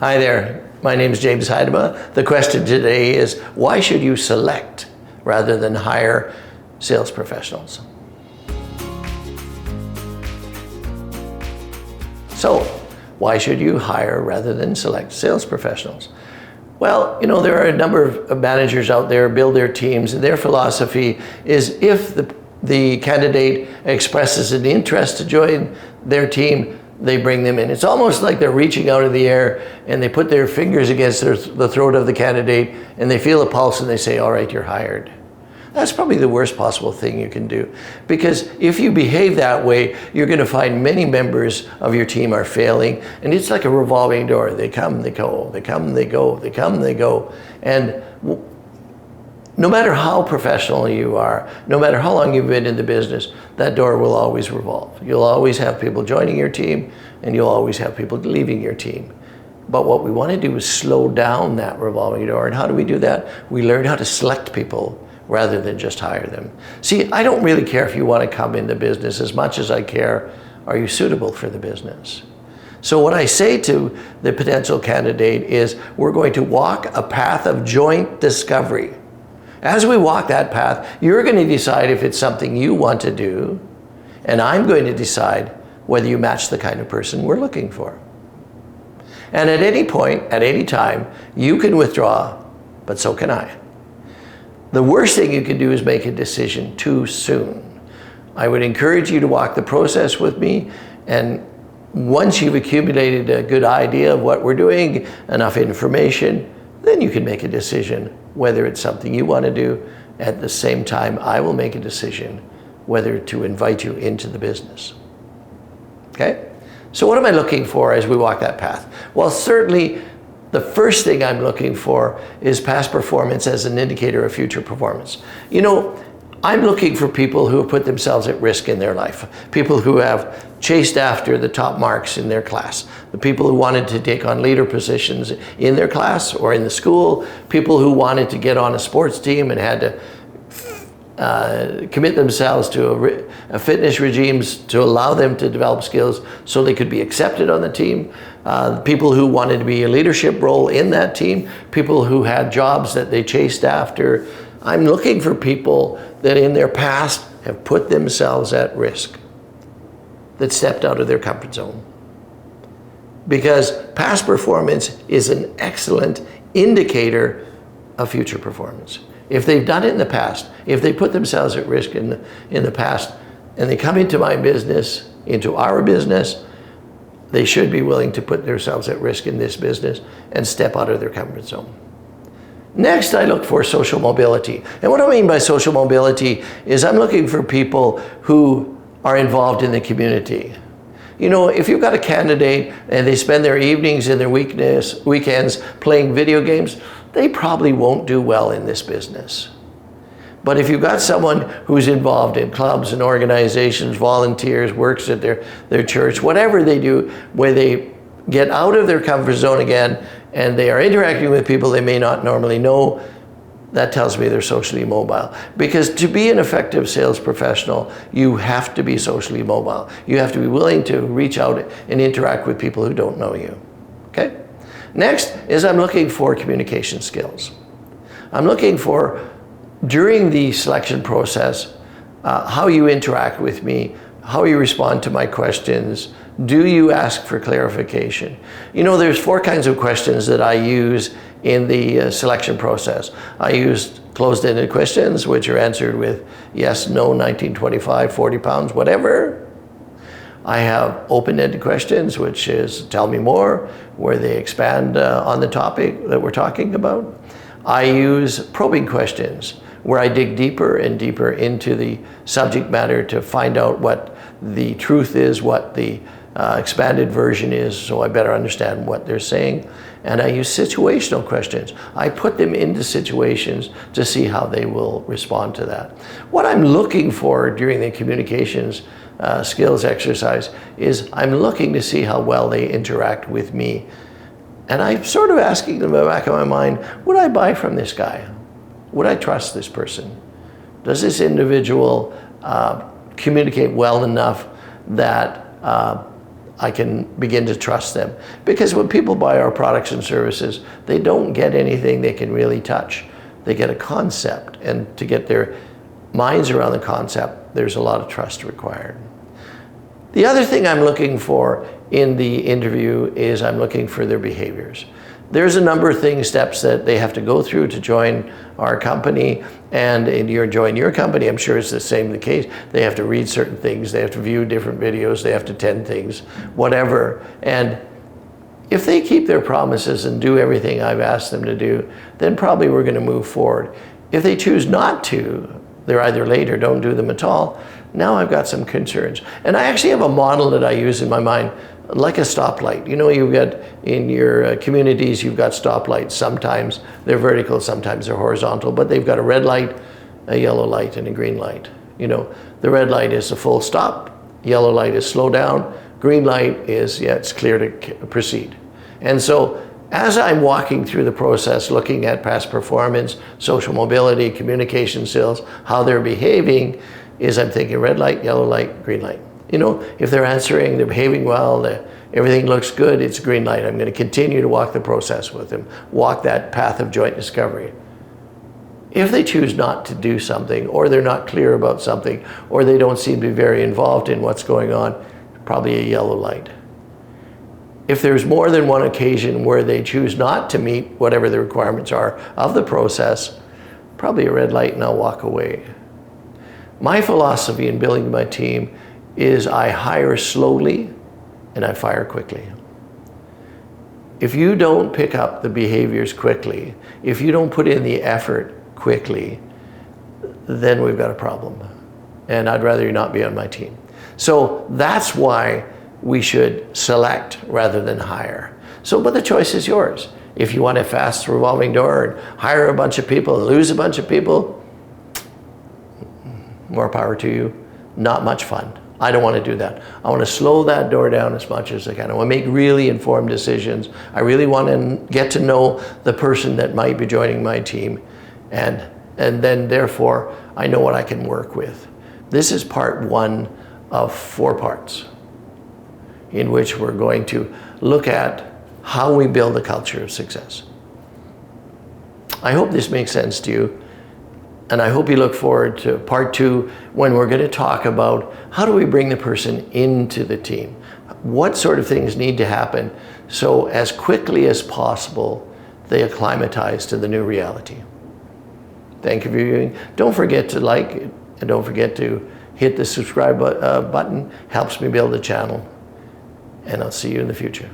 Hi there, my name is James Heidema. The question today is, why should you select rather than hire sales professionals? So, why should you hire rather than select sales professionals? Well, there are a number of managers out there build their teams, and their philosophy is if the candidate expresses an interest to join their team, they bring them in. It's almost like they're reaching out of the air and they put their fingers against the throat of the candidate and they feel a pulse and they say, all right, you're hired. That's probably the worst possible thing you can do, because if you behave that way, you're going to find many members of your team are failing, and it's like a revolving door. They come, they go, they come, they go, they come, they go. And no matter how professional you are, no matter how long you've been in the business, that door will always revolve. You'll always have people joining your team, and you'll always have people leaving your team. But what we want to do is slow down that revolving door. And how do we do that? We learn how to select people rather than just hire them. See, I don't really care if you want to come into business as much as I care, are you suitable for the business? So what I say to the potential candidate is, we're going to walk a path of joint discovery. As we walk that path, you're going to decide if it's something you want to do, and I'm going to decide whether you match the kind of person we're looking for. And at any point, at any time, you can withdraw, but so can I. The worst thing you can do is make a decision too soon. I would encourage you to walk the process with me, and once you've accumulated a good idea of what we're doing, enough information, then you can make a decision whether it's something you want to do. At the same time, I will make a decision whether to invite you into the business. Okay? So what am I looking for as we walk that path? Well, certainly the first thing I'm looking for is past performance as an indicator of future performance. I'm looking for people who have put themselves at risk in their life, people who have chased after the top marks in their class, the people who wanted to take on leader positions in their class or in the school, people who wanted to get on a sports team and had to commit themselves to a fitness regimes to allow them to develop skills so they could be accepted on the team, people who wanted to be a leadership role in that team, people who had jobs that they chased after. I'm looking for people that in their past have put themselves at risk, that stepped out of their comfort zone. Because past performance is an excellent indicator of future performance. If they've done it in the past, if they put themselves at risk in the past, and they come into my business, into our business, they should be willing to put themselves at risk in this business and step out of their comfort zone. Next, I look for social mobility. And what I mean by social mobility is I'm looking for people who are involved in the community. If you've got a candidate and they spend their evenings and their weekends playing video games, they probably won't do well in this business. But if you've got someone who's involved in clubs and organizations, volunteers, works at their church, whatever they do, where they get out of their comfort zone again and they are interacting with people they may not normally know, that tells me they're socially mobile. Because to be an effective sales professional, you have to be socially mobile. You have to be willing to reach out and interact with people who don't know you. Okay? Next is I'm looking for communication skills. I'm looking for, during the selection process, how you interact with me, how you respond to my questions. Do you ask for clarification? There's 4 kinds of questions that I use in the selection process. I use closed-ended questions, which are answered with yes, no, 1925, 40 pounds, whatever. I have open-ended questions, which is tell me more, where they expand on the topic that we're talking about. I use probing questions, where I dig deeper and deeper into the subject matter to find out what the truth is, what the expanded version is, so I better understand what they're saying. And I use situational questions. I put them into situations to see how they will respond to that. What I'm looking for during the communications skills exercise is I'm looking to see how well they interact with me. And I'm sort of asking them in the back of my mind, would I buy from this guy? Would I trust this person? Does this individual communicate well enough that I can begin to trust them. Because when people buy our products and services, they don't get anything they can really touch. They get a concept, and to get their minds around the concept, there's a lot of trust required. The other thing I'm looking for in the interview is I'm looking for their behaviors. There's a number of steps that they have to go through to join our company, and join your company, I'm sure it's the same the case. They have to read certain things, they have to view different videos, they have to attend things, whatever. And if they keep their promises and do everything I've asked them to do, then probably we're going to move forward. If they choose not to, they're either late or don't do them at all, now I've got some concerns. And I actually have a model that I use in my mind, like a stoplight. You know, you've got in your communities, you've got stoplights. Sometimes they're vertical, sometimes they're horizontal, but they've got a red light, a yellow light, and a green light. You know, the red light is a full stop, yellow light is slow down, green light is, yeah, it's clear to proceed. And so as I'm walking through the process, looking at past performance, social mobility, communication skills, how they're behaving, is I'm thinking red light, yellow light, green light. You know, if they're answering, they're behaving well, everything looks good, it's green light. I'm going to continue to walk the process with them, walk that path of joint discovery. If they choose not to do something, or they're not clear about something, or they don't seem to be very involved in what's going on, probably a yellow light. If there's more than one occasion where they choose not to meet whatever the requirements are of the process, probably a red light, and I'll walk away. My philosophy in building my team is I hire slowly and I fire quickly. If you don't pick up the behaviors quickly, if you don't put in the effort quickly, then we've got a problem. And I'd rather you not be on my team. So that's why we should select rather than hire. So, but the choice is yours. If you want a fast revolving door and hire a bunch of people and lose a bunch of people, more power to you. Not much fun. I don't want to do that. I want to slow that door down as much as I can. I want to make really informed decisions. I really want to get to know the person that might be joining my team, and then therefore I know what I can work with. This is part one of 4 parts in which we're going to look at how we build a culture of success. I hope this makes sense to you. And I hope you look forward to part 2, when we're going to talk about how do we bring the person into the team? What sort of things need to happen so as quickly as possible they acclimatize to the new reality. Thank you for viewing. Don't forget to like it, and don't forget to hit the subscribe button. Helps me build the channel. And I'll see you in the future.